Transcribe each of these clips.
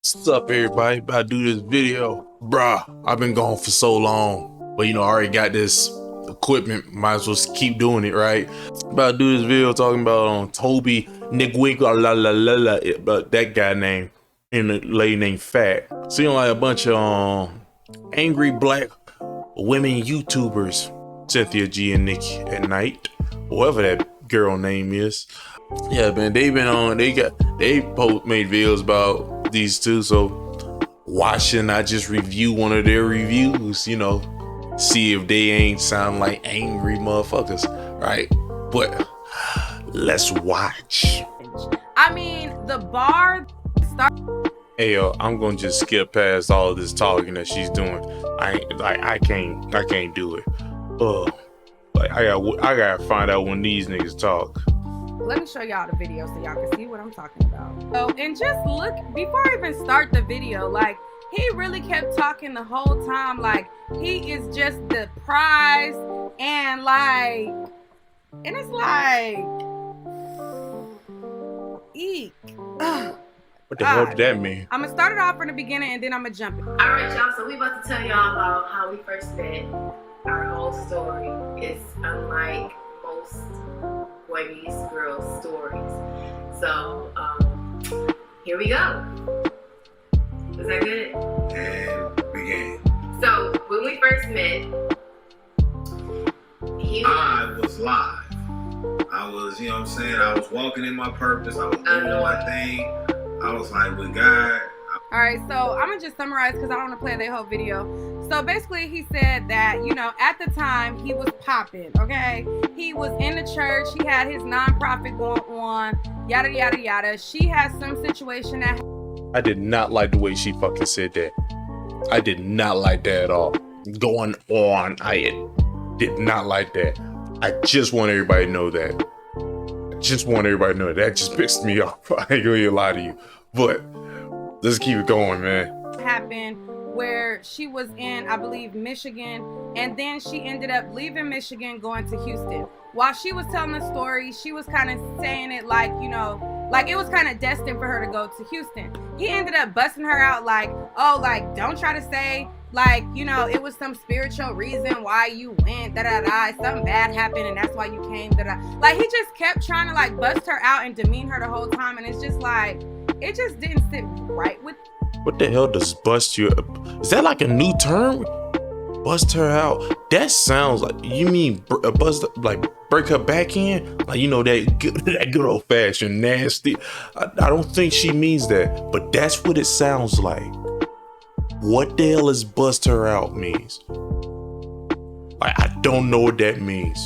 What's up, everybody? About to do this video. Bruh, I've been gone for so long. But, I already got this equipment. Might as well keep doing it, right? About to do this video talking about TOBE, Nique, but that guy named, and the lady named Fat. Seem like a bunch of angry black women YouTubers. Cynthia G and Nique at night. Whatever that girl name is. Yeah, man, they been on, they both made videos about these two, so why shouldn't I just review one of their reviews, see if they ain't sound like angry motherfuckers, right? But let's watch. I mean, the bar start. Hey, I'm gonna just skip past all of this talking that she's doing. I can't do it. I gotta find out when these niggas talk. Let me show y'all the video so y'all can see what I'm talking about. So, and just look, before I even start the video, like, he really kept talking the whole time, like, he is just the prize, and like, and it's like, eek. What the hell did that mean? I'm gonna start it off from the beginning, and then I'm gonna jump it. Alright, y'all, so we about to tell y'all about how we first met. Our whole story is unlike most boys, girls stories. So, here we go. Was that good? And begin. So, when we first met, I was live. I was, I was walking in my purpose. I was doing my thing. I was like, with God. Alright, so I'm gonna just summarize because I don't want to play the whole video. So basically he said that, at the time he was popping, okay? He was in the church, he had his nonprofit going on, yada yada yada. She had some situation that I did not like the way she fucking said that. I did not like that at all. Going on, I did not like that. I just want everybody to know that. I just want everybody to know that just pissed me off. I ain't gonna lie to you. But let's keep it going, man. happened where she was in, I believe, Michigan, and then she ended up leaving Michigan, going to Houston. While she was telling the story, she was kind of saying it like, like it was kind of destined for her to go to Houston. He ended up busting her out like, oh, like, don't try to say, like, it was some spiritual reason why you went, something bad happened and that's why you came, Like, he just kept trying to, like, bust her out and demean her the whole time, and it's just like, it just didn't sit right with. What the hell does bust you up? Is that like a new term? Bust her out. That sounds like, you mean bust, like break her back in? Like, that good old fashioned nasty. I don't think she means that, but that's what it sounds like. What the hell is bust her out means? Like, I don't know what that means.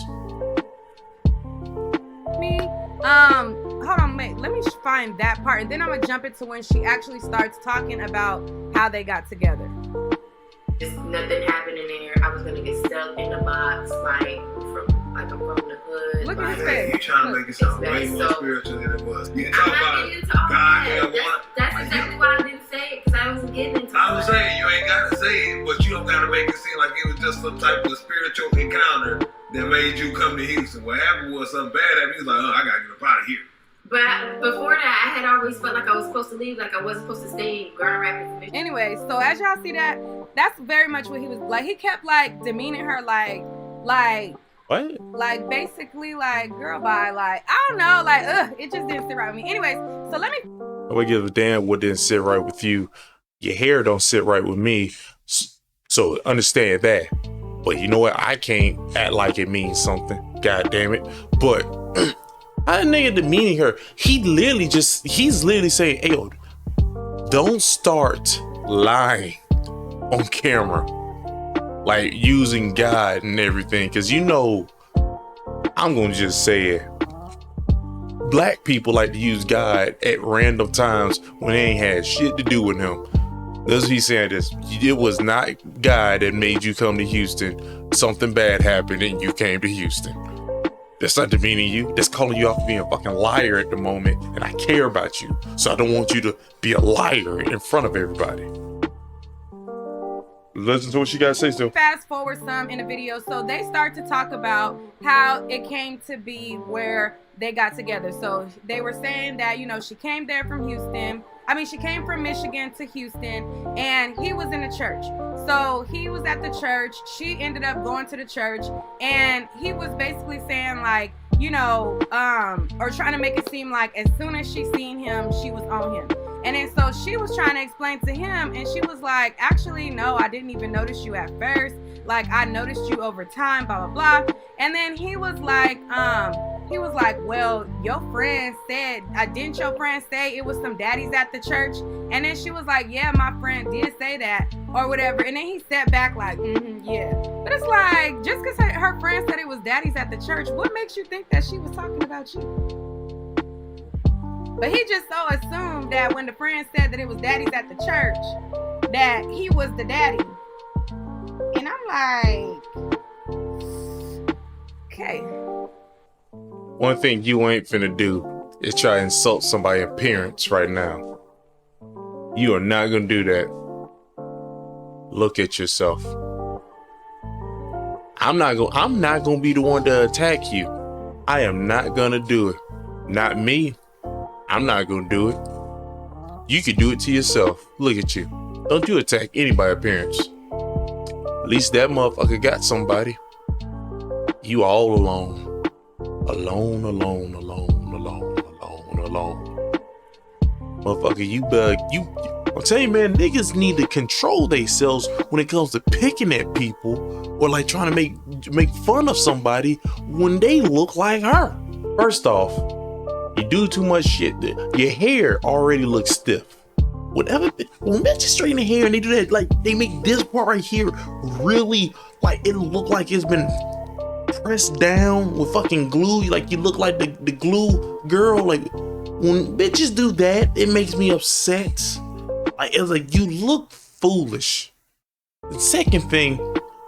Hold on, wait, let me find that part, and then I'm gonna jump into when she actually starts talking about how they got together. just nothing happened in there. I was gonna get stuck in the box, I'm from the hood. Look at his Hey, face. you trying to make it sound way more spiritual than it was. You can talk about God. That's exactly why I didn't say it, because I wasn't getting into it. I was saying you ain't gotta say it, but you don't gotta make it seem like it was just some type of spiritual encounter that made you come to Houston. What happened was something bad happened. He was like, I gotta get up out of here. But before that, I had always felt like I was supposed to leave, like I wasn't supposed to stay in Grand Rapids, Michigan. Anyway, so as y'all see that's very much what he was like. He kept like demeaning her, like What? like basically like, girl, bye, like, I don't know, like, it just didn't sit right with me. Anyways, so let me. Nobody give a damn what didn't sit right with you. Your hair don't sit right with me. So understand that. But you know what? I can't act like it means something. God damn it. But I nigga demeaning her. He's literally saying, hey, yo, don't start lying on camera. Like using God and everything. Cause I'm gonna just say it. Black people like to use God at random times when they ain't had shit to do with him. That's what he's saying. This, it was not God that made you come to Houston. Something bad happened and you came to Houston. That's not demeaning you. That's calling you out for being a fucking liar at the moment. And I care about you. So I don't want you to be a liar in front of everybody. Listen to what she got to say still. Fast forward some in the video. So they start to talk about how it came to be where they got together. So they were saying that, she came there from Houston. She came from Michigan to Houston, and he was in the church. So he was at the church. She ended up going to the church, and he was basically saying like, or trying to make it seem like as soon as she seen him, she was on him. And then so she was trying to explain to him, and she was like, actually, no, I didn't even notice you at first. Like, I noticed you over time, blah, blah, blah. And then he was like, well, your friend said, didn't your friend say it was some daddies at the church? And then she was like, yeah, my friend did say that, or whatever. And then he sat back like, yeah. But it's like, just because her friend said it was daddies at the church, what makes you think that she was talking about you? But he just so assumed that when the friend said that it was daddies at the church, that he was the daddy. And I'm like, okay. One thing you ain't finna do is try to insult somebody's appearance right now. You are not gonna do that. Look at yourself. I'm not gonna be the one to attack you. I am not gonna do it. Not me. I'm not gonna do it. You can do it to yourself. Look at you. Don't you attack anybody's appearance. At least that motherfucker got somebody. You all alone. Alone. Motherfucker, I'm telling you, man, niggas need to control themselves when it comes to picking at people or like trying to make fun of somebody when they look like her. First off, you do too much shit. Your hair already looks stiff. When bitches straighten their hair and they do that, like they make this part right here really like it look like it's been pressed down with fucking glue. Like you look like the glue girl. Like when bitches do that, it makes me upset. Like it's like you look foolish. The second thing,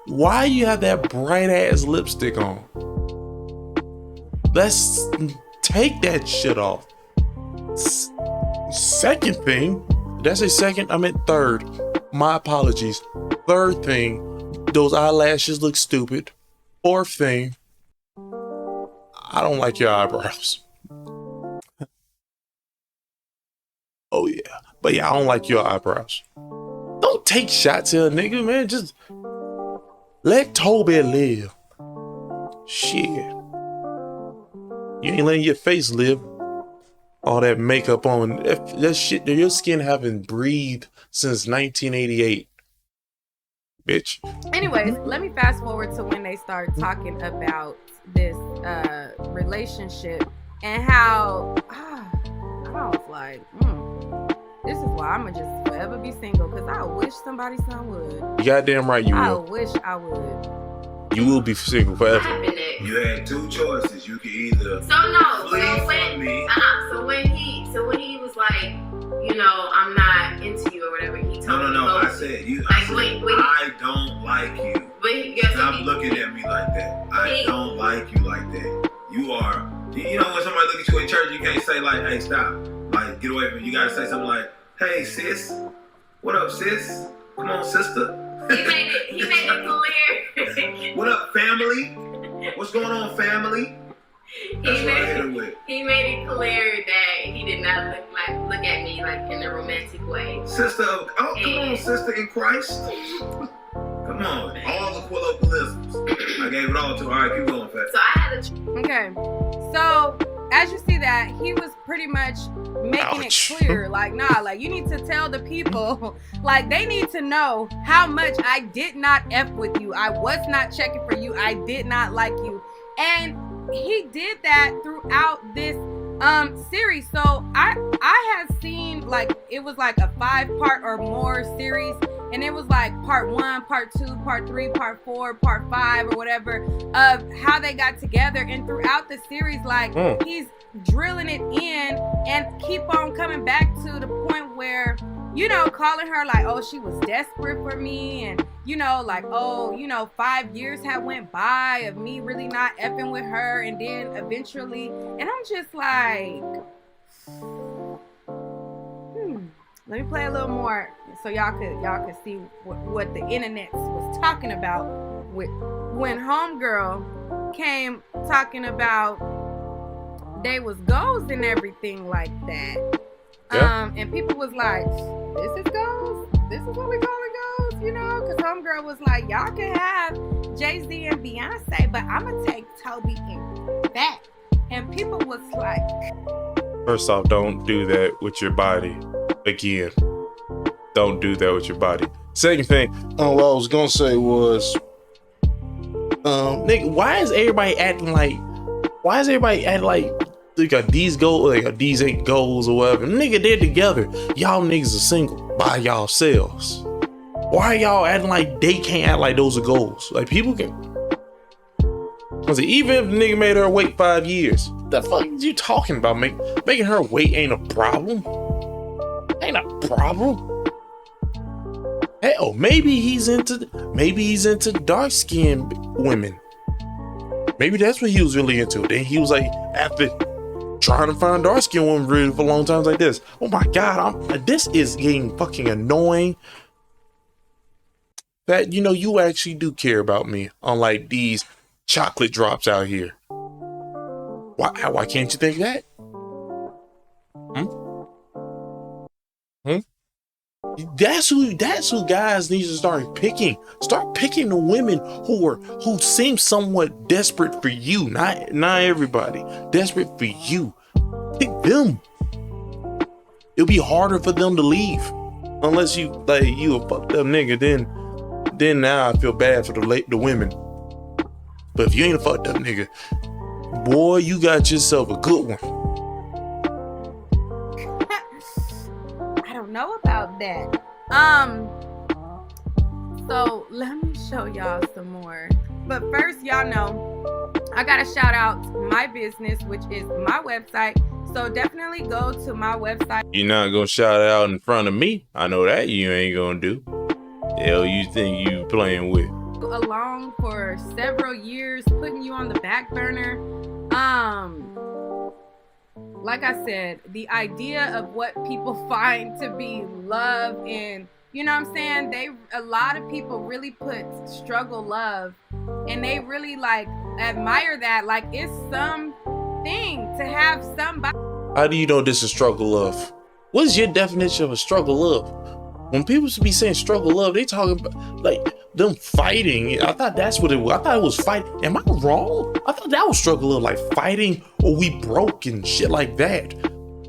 why you have that bright ass lipstick on? Let's take that shit off. Second thing, did I say second? I meant third. My apologies. Third thing, those eyelashes look stupid. Fourth thing, I don't like your eyebrows. Oh yeah. But yeah, I don't like your eyebrows. Don't take shots at a nigga, man. Just let TOBE live. Shit. You ain't letting your face live. All that makeup on. That shit, your skin haven't breathed since 1988. Bitch. Anyways, let me fast forward to when they start talking about this relationship and how I was like, this is why I'm gonna just forever be single, because I wish somebody's son would. You goddamn right you will. I wish I would. You will be single forever. You had two choices. You could either when he was like, I'm not into you or whatever, he told me. No. I said you. I don't like you. Stop looking at me like that. I don't like you like that. You are. When somebody look at you in church, you can't say like, "Hey, stop." Like, get away from me. You gotta say something like, "Hey, sis. What up, sis? Come on, sister." He made it clear. What up, family? What's going on, family? That's what I hit him with. He made it clear that he did not look at me like in a romantic way. Sister, come on, sister in Christ. Come on, all the colloquialisms. I gave it all to her. All right, keep going, Fat. So I had Okay, so as you see that, he was pretty much making it clear, like, nah, like, you need to tell the people, like, they need to know how much I did not F with you. I was not checking for you. I did not like you. And he did that throughout this series. So I had seen, like, it was like a 5-part or more series, and it was like part 1, part 2, part 3, part 4, part 5, or whatever, of how they got together. And throughout the series, like, he's drilling it in and keep on coming back to the point where, calling her like, oh, she was desperate for me, and like, oh, 5 years had went by of me really not effing with her, and then eventually, and I'm just like, let me play a little more so y'all could see what the internet was talking about with when homegirl came talking about they was goals and everything like that. And people was like, this is goals? This is what we call it goals? You know, because homegirl was like, y'all can have Jay-Z and Beyonce, but I'm going to take Tobe and that. And people was like... First off, don't do that with your body. Again, don't do that with your body. Second thing, what I was going to say was, nigga, why is everybody acting like they got these goals, like these ain't goals or whatever? Nigga, they're together. Y'all niggas are single by yourselves. Why y'all acting like they can't act like those are goals? Like people can. Cause even if the nigga made her wait 5 years, the fuck is you talking about? Making her wait ain't a problem. Ain't a problem. Hell, maybe he's into dark skinned women. Maybe that's what he was really into. Then he was like, after trying to find dark skinned women really for a long time like this. Oh my God, this is getting fucking annoying. That, you know, you actually do care about me, unlike these chocolate drops out here. Why can't you think that? That's who guys need to start picking. Start picking the women who seem somewhat desperate for you. Not everybody. Desperate for you. Pick them. It'll be harder for them to leave. Unless you a fucked up nigga, then now I feel bad for the women. But if you ain't a fucked up nigga, boy, you got yourself a good one. I don't know about that. So let me show y'all some more. But first, y'all know I gotta shout out my business, which is my website. So definitely go to my website. You're not gonna shout it out in front of me. I know that you ain't gonna do. Hell, you think you playing with? Along for several years, putting you on the back burner. Like I said, the idea of what people find to be love, and you know what I'm saying, a lot of people really put struggle love, and they really like admire that, like it's something to have somebody. How do you know this is struggle love? What is your definition of a struggle love? When people be saying struggle love, they talking about like them fighting. I thought that's what it was. I thought it was fight. Am I wrong? I thought that was struggle love, like fighting or we broke and shit like that.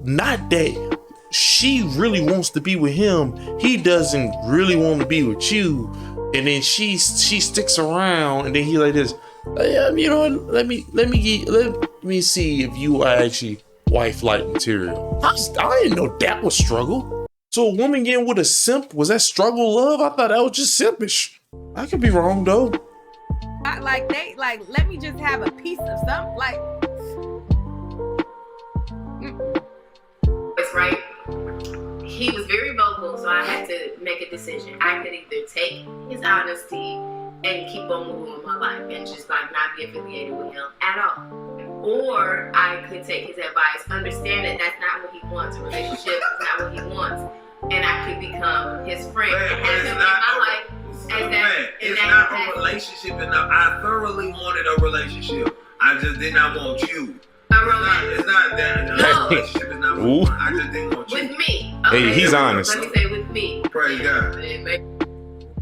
Not that she really wants to be with him. He doesn't really want to be with you. And then she sticks around, and then he like this. You know what? Let me see if you are actually wife-like material. I didn't know that was struggle. So a woman getting with a simp, was that struggle love? I thought that was just simpish. I could be wrong though. Let me just have a piece of something. Like, it's right. He was very vocal, so I had to make a decision. I could either take his honesty and keep on moving with my life and just like not be affiliated with him at all. Or I could take his advice, understand that that's not what he wants. A relationship is not what he wants. And I could become his friend and have him in my life. It's not a relationship enough. I thoroughly wanted a relationship. I just did not want you. It's not that. No. Relationship is not what you want. I just didn't want you. With me. Okay, hey, he's honest. Let me say with me. Praise God.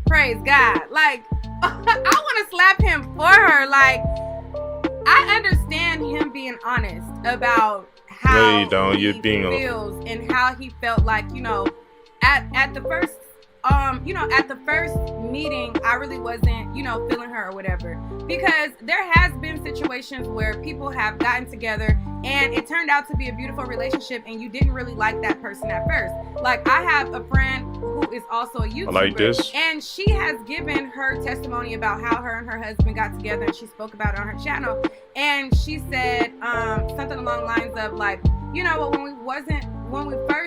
Praise God. Like, I want to slap him for her. Like, I understand him being honest about how he feels and how he felt like, you know, at the first at the first meeting, I really wasn't, you know, feeling her or whatever, because there has been situations where people have gotten together and it turned out to be a beautiful relationship and you didn't really like that person at first. Like, I have a friend who is also a YouTuber, like this, and she has given her testimony about how her and her husband got together, and she spoke about it on her channel, and she said something along the lines of like, you know,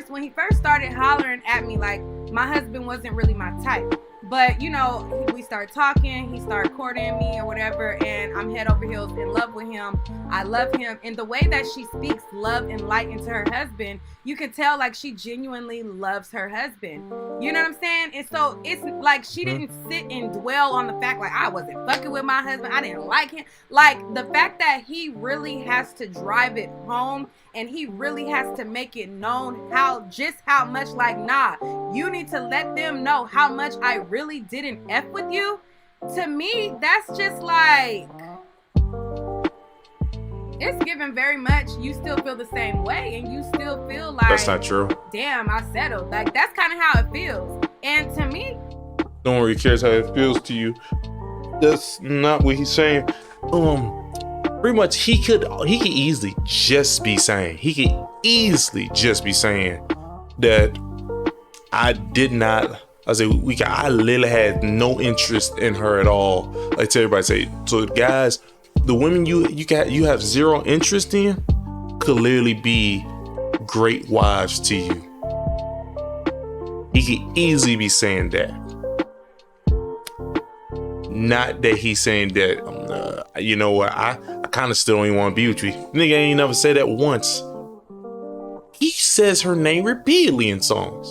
when he first started hollering at me, like, my husband wasn't really my type. But, you know, we start talking, he started courting me or whatever, and I'm head over heels in love with him. I love him. And the way that she speaks love and light into her husband, you can tell like she genuinely loves her husband. You know what I'm saying? And so it's like she didn't sit and dwell on the fact like I wasn't fucking with my husband, I didn't like him. Like the fact that he really has to drive it home and he really has to make it known how much like, nah, you need to let them know how much I really didn't F with you. To me, that's just like, it's given very much you still feel the same way and you still feel like that's not true. Damn, I settled. Like that's kind of how it feels. And to me, no one really cares how it feels to you. That's not what he's saying. Pretty much he could easily just be saying that I did not. I literally had no interest in her at all. Like to everybody say, so guys, the women you have zero interest in could literally be great wives to you. He could easily be saying that. Not that he's saying that, you know what, I kind of still don't even want to be with you. Nigga ain't never said that once. He says her name repeatedly in songs.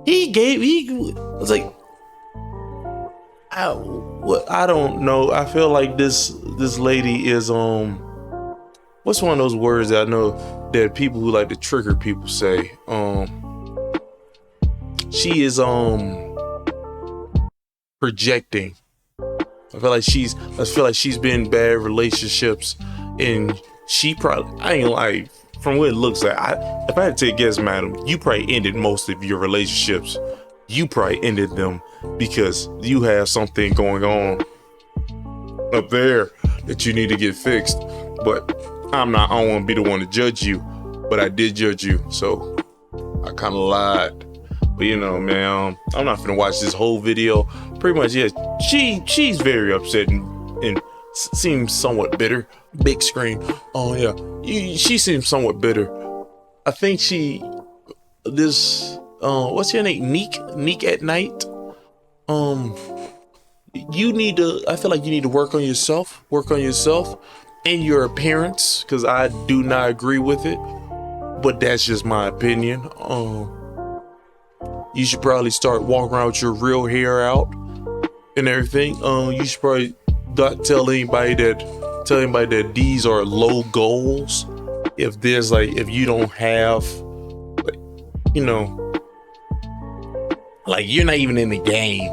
He was like, I don't know. I feel like this lady is, what's one of those words that I know that people who like to trigger people say? She is, projecting. I feel like she's been in bad relationships, and she probably, I ain't like, from what it looks like, if I had to take a guess, madam, you probably ended most of your relationships. You probably ended them because you have something going on up there that you need to get fixed. But I don't want to be the one to judge you, but I did judge you, so I kind of lied. But you know, man, I'm not finna watch this whole video. Pretty much, yeah, she's very upset and seems somewhat bitter. Big screen. Oh yeah, she seems somewhat bitter. I think what's your name? Nique at night. I feel like you need to work on yourself and your appearance, because I do not agree with it, but that's just my opinion. You should probably start walking around with your real hair out and everything. You should probably not tell anybody that these are low goals. If you don't have, you know, like you're not even in the game,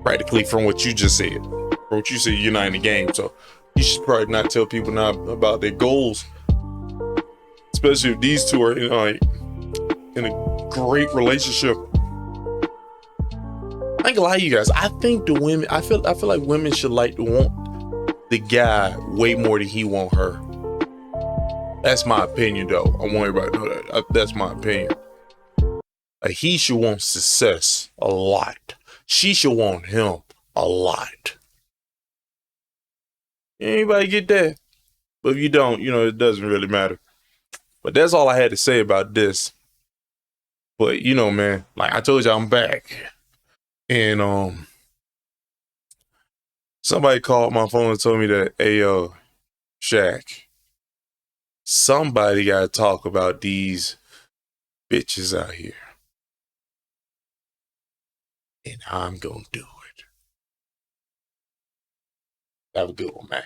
practically, from what you just said. From what you said, you're not in the game. So you should probably not tell people now about their goals, especially if these two are in a great relationship. I think a lot of you guys, I think the women, I feel like women should want the guy way more than he want her. That's my opinion, though. I want everybody to know that. That's my opinion. Like, he should want success a lot. She should want him a lot. Anybody get that? But if you don't, you know, it doesn't really matter. But that's all I had to say about this. But, you know, man, like I told you, I'm back. And somebody called my phone and told me that, hey, Shaq, somebody got to talk about these bitches out here. And I'm going to do it. Have a good one, man.